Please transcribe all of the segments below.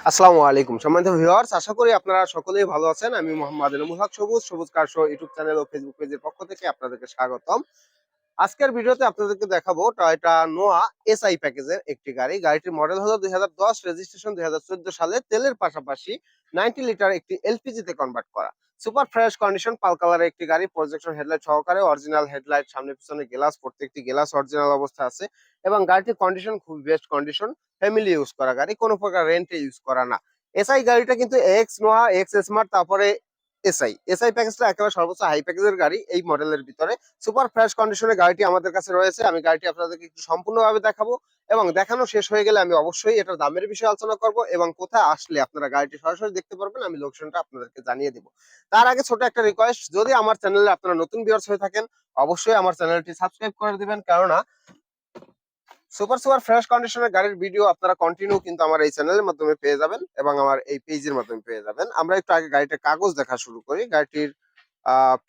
আসসালামু আলাইকুম সম্মানিত ভিউয়ার্স, আশা করি আপনারা সকলেই ভালো আছেন। আমি মোহাম্মদ এনামুল হক সবুজ, সবুজ কার শো ইউটিউব চ্যানেল ও ফেসবুক পেজের পক্ষ থেকে আপনাদেরকে স্বাগতম। আজকের ভিডিওতে আপনাদেরকে দেখাবো টয়োটা নোয়া এসআই প্যাকেজের একটি গাড়ি। গাড়িটির মডেল হলো 2010, রেজিস্ট্রেশন 2014 সালে। তেলের পাশাপাশি 90 লিটার একটি এলপিজি তে কনভার্ট করা। সুপার ফ্রেশ কন্ডিশন, পাল কালারের একটি গাড়ি, প্রজেকশন হেডলাইট সহকারে, অরিজিনাল হেডলাইট, সামনে পিছনে গ্লাস, প্রত্যেকটি গ্লাস অরিজিনাল অবস্থা আছে এবং গাড়িটির কন্ডিশন খুবই বেস্ট কন্ডিশন। ফ্যামিলি ইউজ করা গাড়ি, কোনো প্রকার রেন্টে ইউজ করা না। এসআই গাড়িটা কিন্তু এক্স নোয়া, এক্স স্মার্ট, তারপরে এসআই এসআই প্যাকেজটা একেবারে সর্বোচ্চ হাই প্যাকেজের গাড়ি এই মডেলের ভিতরে। সুপার ফ্রেশ কন্ডিশনে গাড়িটি আমাদের কাছে রয়েছে। আমি গাড়িটি আপনাদেরকে একটু সম্পূর্ণভাবে দেখাবো এবং দেখানো শেষ হয়ে গেলে আমি অবশ্যই এটার দামের বিষয়ে আলোচনা করব এবং কোথায় আসলে আপনারা গাড়িটি সরাসরি দেখতে পারবেন আমি লোকেশনটা আপনাদেরকে জানিয়ে দেব। তার আগে ছোট একটা রিকোয়েস্ট, যদি আমার চ্যানেলে আপনারা নতুন ভিউয়ার্স হয়ে থাকেন অবশ্যই আমার চ্যানেলটি সাবস্ক্রাইব করে দিবেন, কেননা সুপার সুপার ফ্রেশ কন্ডিশনের গাড়ির ভিডিও আপনারা কন্টিনিউ কিন্তু আমার এই চ্যানেলের মাধ্যমে পেয়ে যাবেন এবং আমার এই পেজের মাধ্যমে পেয়ে যাবেন। আমরা একটু আগে গাড়িটার কাগজ দেখা শুরু করি। গাড়িটির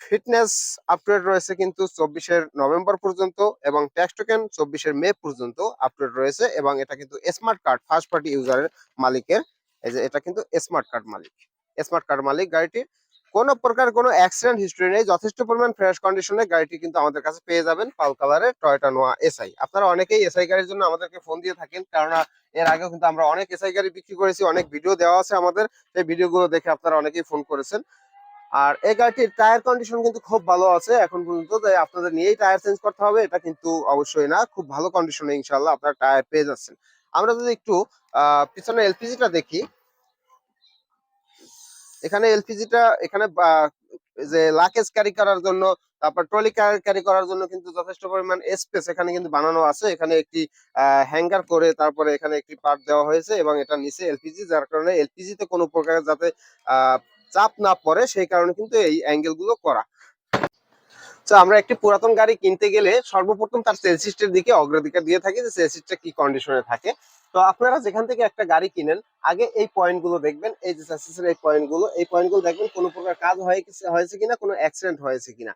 ফিটনেস আপডেট রয়েছে কিন্তু 24 নভেম্বর পর্যন্ত এবং ট্যাক্স টোকেন 24 মে পর্যন্ত আপডেট রয়েছে এবং এটা কিন্তু স্মার্ট কার্ড ফার্স্ট পার্টি ইউজারের মালিকের। এই যে এটা কিন্তু স্মার্ট কার্ড মালিক, স্মার্ট কার্ড মালিক গাড়িটির। কোনো প্রকার কোনো অ্যাক্সিডেন্ট হিস্ট্রি নেই, যথেষ্ট পরিমাণ ফ্রেশ কন্ডিশনে গাড়িটি কিন্তু আমাদের কাছে পেয়ে যাবেন। পাল কালারের টয়োটা নোয়া এসআই। আপনারা অনেকেই এসআই গাড়ির জন্য আমাদেরকে ফোন দিয়ে থাকেন, কেননা এর আগেও কিন্তু আমরা অনেক এসআই গাড়ি বিক্রি করেছি, অনেক ভিডিও দেওয়া আছে আমাদের, সেই ভিডিওগুলো দেখে আপনারা অনেকেই ফোন করেছেন। আর এই গাড়িটির টায়ার কন্ডিশন কিন্তু খুব ভালো আছে এখন পর্যন্ত, তাই আপনাদের নিয়েই টায়ার চেঞ্জ করতে হবে এটা কিন্তু অবশ্যই না। খুব ভালো কন্ডিশনে ইনশাআল্লাহ আপনারা টায়ার পেয়ে যাচ্ছেন। আমরা যদি একটু পিছনে এলপিজিটা দেখি, এখানে এলপিজিটা এখানে যে লাকেজ ক্যারি করার জন্য, তারপর ট্রলি ক্যারি করার জন্য কিন্তু যথেষ্ট পরিমাণ স্পেস এখানে কিন্তু বানানো আছে। এখানে একটি হ্যাঙ্গার করে তারপরে এখানে একটি পার্ট দেওয়া হয়েছে এবং এটা নিচে এলপিজি, যার কারণে এলপিজি তে কোনো প্রকার যাতে আহ চাপ না পড়ে সেই কারণে কিন্তু এই অ্যাঙ্গেল গুলো করা। তো আমরা একটি পুরাতন গাড়ি কিনতে গেলে সর্বপ্রথম তার সেলসিস্টের দিকে অগ্রাধিকার দিয়ে থাকি যে সেলসিস্টটা কি কন্ডিশনে থাকে। তো আপনারা যেখান থেকে একটা গাড়ি কিনেন আগে এই পয়েন্ট গুলো দেখবেন, এই যে চেসিসের এই পয়েন্ট গুলো দেখবেন কোনো প্রকার কাজ হয়েছে কিনা, কোনো অ্যাক্সিডেন্ট হয়েছে কিনা।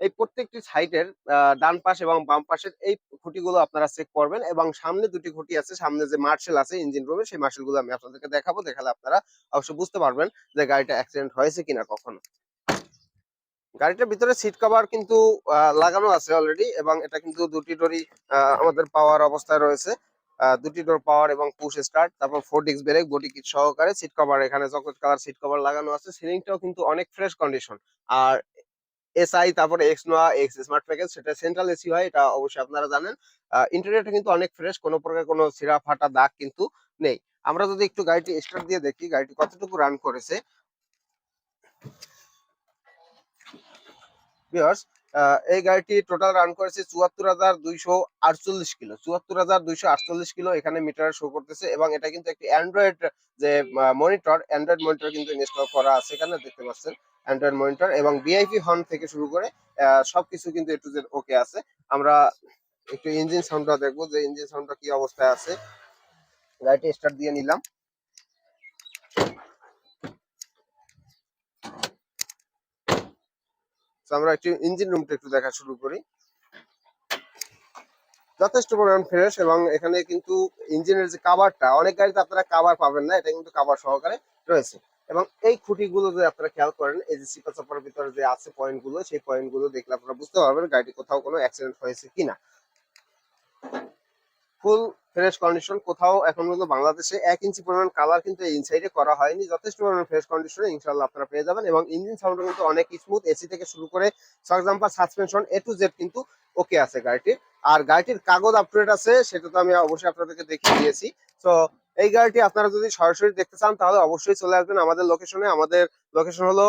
এই প্রত্যেকটি সাইডের ডান পাশ এবং বাম পাশের এই খুঁটিগুলো আপনারা চেক করবেন এবং সামনে দুটি খুঁটি আছে, সামনে যে মার্শেল আছে ইঞ্জিন রুমে, সেই মার্শেল গুলো আমি আপনাদেরকে দেখাবো। দেখালে আপনারা অবশ্যই বুঝতে পারবেন যে গাড়িটা অ্যাক্সিডেন্ট হয়েছে কিনা কখনো। গাড়িটার ভিতরে সিট কভার কিন্তু লাগানো আছে অলরেডি এবং এটা কিন্তু দুটি ডোরই আমাদের পাওয়ার অবস্থায় রয়েছে। দুটি ডোর পাওয়ার এবং পুশ স্টার্ট, তারপর 4 ডিস্ক ব্রেক, বডি কিট সহকারে। সিট কভার এখানে চকলেট কালার সিট কভার লাগানো আছে। সিলিংটাও কিন্তু অনেক ফ্রেশ কন্ডিশন। আর এসআই তারপরে এক্স নোয়া এক্স স্মার্ট প্যাকেজ সেটা সেন্ট্রাল এসি হয়, এটা অবশ্যই আপনারা জানেন। ইন্টেরিয়রটা কিন্তু অনেক ফ্রেশ, কোনো প্রকার কোনো ছিঁড়া ফাটা দাগ কিন্তু নেই। আমরা যদি একটু গাড়িটি স্টার্ট দিয়ে দেখি গাড়িটি কতটুকু রান করেছে। ভিউয়ার্স, এই গাড়িটি টোটাল রান করেছে ৭৪,২৪৮ কিলো, ৭৪,২৪৮ কিলো এখানে মিটারে শো করতেছে এবং এটা কিন্তু একটি অ্যান্ড্রয়েড যে মনিটর, অ্যান্ড্রয়েড মনিটর কিন্তু ইনস্টল করা আছে এখানে দেখতে পাচ্ছেন। অ্যান্ড্রয়েড মনিটর এবং ভিআইপি হর্ন থেকে শুরু করে সবকিছু কিন্তু একটু যে ওকে আছে। আমরা একটু ইঞ্জিন সাউন্ডটা দেখবো যে ইঞ্জিন সাউন্ডটা কি অবস্থায় আছে। গাড়িটি স্টার্ট দিয়ে নিলাম। আমরা একটু ইঞ্জিন রুমটা একটু দেখা শুরু করি। যথেষ্ট পরিমাণ ফ্রেশ এবং এখানে কিন্তু ইঞ্জিনের যে কাভারটা, অনেক গাড়িতে আপনারা কাভার পাবেন না, এটা কিন্তু কাভার সহকারে রয়েছে। এবং এই খুঁটিগুলো যদি আপনারা খেয়াল করেন, এই যে সিপা চাপার ভিতরে যে আছে পয়েন্ট গুলো, সেই পয়েন্ট গুলো দেখলে আপনারা বুঝতে পারবেন গাড়িটি কোথাও কোনো অ্যাক্সিডেন্ট হয়েছে কিনা। ফুল ফ্রেশ কন্ডিশন, কোথাও এখন পর্যন্ত বাংলাদেশে 1 ইঞ্চি পরিমাণ কালার কিন্তু এই ইনসাইডে করা হয়নি। যথেষ্ট পরিমাণ ফ্রেশ কন্ডিশনে ইনশাআল্লাহ আপনারা পেয়ে যাবেন এবং ইঞ্জিন সাউন্ড কিন্তু অনেক স্মুথ। এসি থেকে শুরু করে শক jumper, suspension A to Z কিন্তু ওকে আছে গাড়িটির। আর গাড়িটির কাগজ আপডেট আছে সেটা তো আমি অবশ্যই আপনাদেরকে দেখিয়ে দিয়েছি। তো এই গাড়িটি আপনারা যদি সরাসরি দেখতে চান তাহলে অবশ্যই চলে আসবেন আমাদের লোকেশনে। আমাদের লোকেশন হলো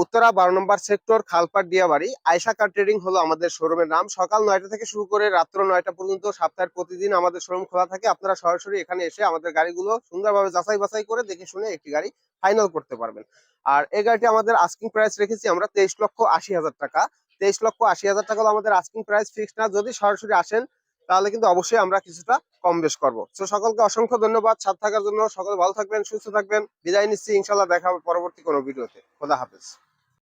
উত্তরা 12 নম্বর সেক্টর, খালপাট, দিয়াবাড়ি। আয়শা কার ট্রেডিং হলো আমাদের শোরুমের নাম। সকাল 9টা থেকে শুরু করে রাত্র 9টা পর্যন্ত সপ্তাহের প্রতিদিন আমাদের শোরুম খোলা থাকে। আপনারা সরাসরি এখানে এসে আমাদের গাড়িগুলো সুন্দরভাবে যাচাই বাছাই করে দেখে শুনে একটি গাড়ি ফাইনাল করতে পারবেন। আর এই গাড়িটি আমাদের আস্কিং প্রাইস রেখেছি আমরা 23,80,000 টাকা। 23,80,000 টাকা হলো আমাদের আস্কিং প্রাইস, ফিক্সড না। যদি সরাসরি আসেন তাহলে কিন্তু অবশ্যই আমরা কিছুটা কম বেশ করবো। তো সকলকে অসংখ্য ধন্যবাদ সাথে থাকার জন্য। সকলে ভালো থাকবেন, সুস্থ থাকবেন। বিদায় নিচ্ছি, ইনশাল্লাহ দেখা হবে পরবর্তী কোনো ভিডিওতে। খোদা হাফেজ।